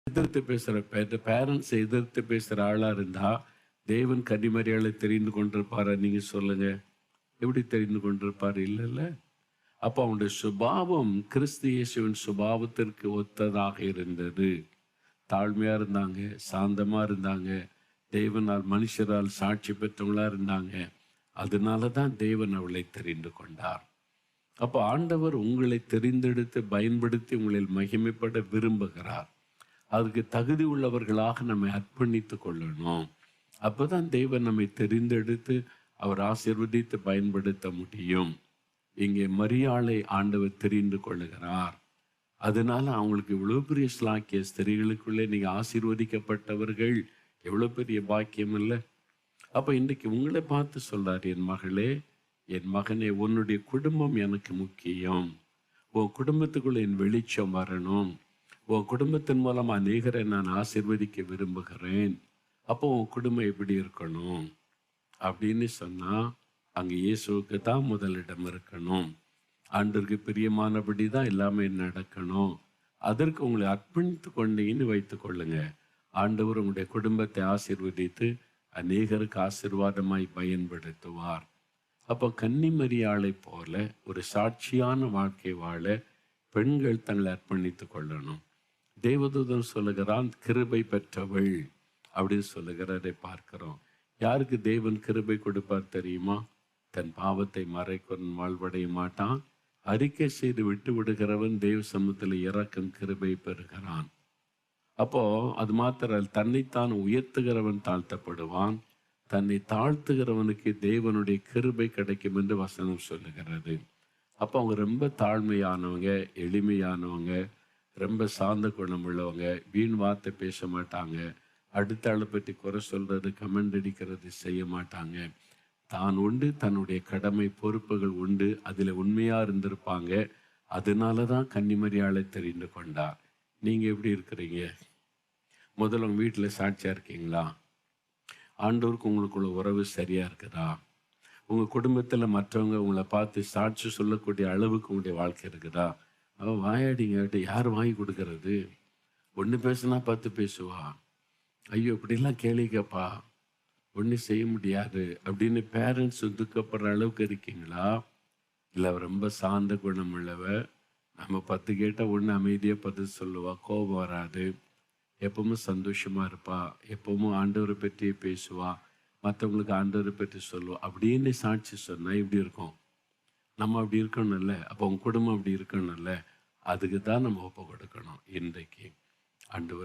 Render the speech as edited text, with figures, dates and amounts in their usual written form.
எதிர்த்து பேசுற பேரண்ட்ஸ் எதிர்த்து பேசுற ஆளா இருந்தா தேவன் கன்னிமரியாளை தெரிந்து கொண்டிருப்பாரா? நீங்க சொல்லுங்க. எப்படி தெரிந்து கொண்டிருப்பார்? இல்லைல்ல. அப்போ அவனுடைய சுபாவம் கிறிஸ்து இயேசுவின் சுபாவத்திற்கு ஒத்ததாக இருந்தது. தாழ்மையா இருந்தாங்க, சாந்தமா இருந்தாங்க, தேவனால் மனுஷரால் சாட்சி பெற்றவங்களா இருந்தாங்க. அதனால தான் தேவன் அவளை தெரிந்து கொண்டார். அப்போ ஆண்டவர் உங்களை தெரிந்தெடுத்து பயன்படுத்தி உங்களில் மகிமைப்பட விரும்புகிறார். அதுக்கு தகுதி உள்ளவர்களாக நம்மை அர்ப்பணித்து கொள்ளணும். அப்பதான் தேவன் நம்மை தெரிந்தெடுத்து அவர் ஆசீர்வதித்து பயன்படுத்த முடியும். இங்கே மரியாளை ஆண்டவர் தெரிந்து கொள்ளுகிறார். அதனால அவங்களுக்கு இவ்வளோ பெரிய ஸ்லாக்கிய ஸ்திரீகளுக்குள்ளே நீங்க ஆசீர்வதிக்கப்பட்டவர்கள், எவ்வளோ பெரிய பாக்கியம் இல்லை? அப்போ இன்றைக்கு உங்களை பார்த்து சொல்றார், என் மகளே, என் மகனே, உன்னுடைய குடும்பம் எனக்கு முக்கியம். உன் குடும்பத்துக்குள்ள என் வெளிச்சம் வரணும். உன் குடும்பத்தின் மூலம் அநேகரை நான் ஆசீர்வதிக்க விரும்புகிறேன். அப்போ உன் குடும்பம் எப்படி இருக்கணும் அப்படின்னு சொன்னா, அங்கே இயேசுவுக்கு தான் முதலிடம் இருக்கணும். ஆண்டவருக்கு பிரியமானபடி தான் எல்லாமே நடக்கணும். அதற்கு உங்களை அர்ப்பணித்து கொண்டீங்கன்னு வைத்து கொள்ளுங்க. ஆண்டவர் உங்களுடைய குடும்பத்தை ஆசீர்வதித்து அநேகருக்கு ஆசீர்வாதமாய் பயன்படுத்துவார். அப்போ கன்னிமரியாளை போல ஒரு சாட்சியான வாழ்க்கை வாழ பெண்கள் தங்களை அர்ப்பணித்து கொள்ளணும். தேவதூதன் சொல்லுகிறான், கிருபை பெற்றவள் அப்படின்னு சொல்லுகிறதை பார்க்கிறோம். யாருக்கு தேவன் கிருபை கொடுப்பார் தெரியுமா? தன் பாவத்தை மறைக்கிறவன் வாழ்வடைய மாட்டான். அறிக்கை செய்து விட்டு விடுகிறவன் தேவ சமூகத்தில் இரக்கம் கிருபை பெறுகிறான். அப்போ அது மாத்திர தன்னைத்தான் உயர்த்துகிறவன் தாழ்த்தப்படுவான், தன்னை தாழ்த்துகிறவனுக்கு தேவனுடைய கிருபை கிடைக்கும் என்று வசனம் சொல்லுகிறது. அப்போ அவங்க ரொம்ப தாழ்மையானவங்க, எளிமையானவங்க, ரொம்ப சார்ந்த குணம் உள்ளவங்க, வீண் வார்த்தை பேச மாட்டாங்க, அடுத்த ஆளை பற்றி குறை சொல்றது, கமெண்ட் அடிக்கிறது செய்ய மாட்டாங்க. தான் உண்டு, தன்னுடைய கடமை பொறுப்புகள் உண்டு, அதில் உண்மையா இருந்திருப்பாங்க. அதனால தான் கன்னிமரியாளை தெரிந்து கொண்டார். நீங்க எப்படி இருக்கிறீங்க? முதல்ல உங்க வீட்டில் சாட்சியா இருக்கீங்களா? ஆண்டவருக்கு உங்களுக்குள்ள உறவு சரியா இருக்குதா? உங்க குடும்பத்தில் மற்றவங்க உங்களை பார்த்து சாட்சி சொல்லக்கூடிய அளவுக்கு உங்களுடைய வாழ்க்கை இருக்குதா? அவன் வாயாடிங்க யார் வாங்கி கொடுக்கறது? ஒன்று பேசுனா 10 பேசுவா. ஐயோ இப்படிலாம் கேளிக்கப்பா, ஒன்றும் செய்ய முடியாது அப்படின்னு பேரண்ட்ஸ் துக்கப்படுற அளவுக்கு இருக்கீங்களா? இல்லை ரொம்ப சார்ந்த குணம் உள்ளவ, நம்ம 10 கேட்டால் ஒன்று அமைதியாக பதில் சொல்லுவா, கோபம் வராது, எப்பவும் சந்தோஷமா இருப்பா, எப்பவும் ஆண்டவரை பற்றி பேசுவா, மற்றவங்களுக்கு ஆண்டவரை பற்றி சொல்லுவா அப்படின்னு சாட்சி சொன்னால் இப்படி இருக்கும். நம்ம அப்படி இருக்கணும்ல, அப்போ உங்க குடும்பம் அப்படி இருக்கணும்ல. அதுக்கு தான் நம்ம ஒப்பு கொடுக்கணும். இன்றைக்கு ஆண்டவரே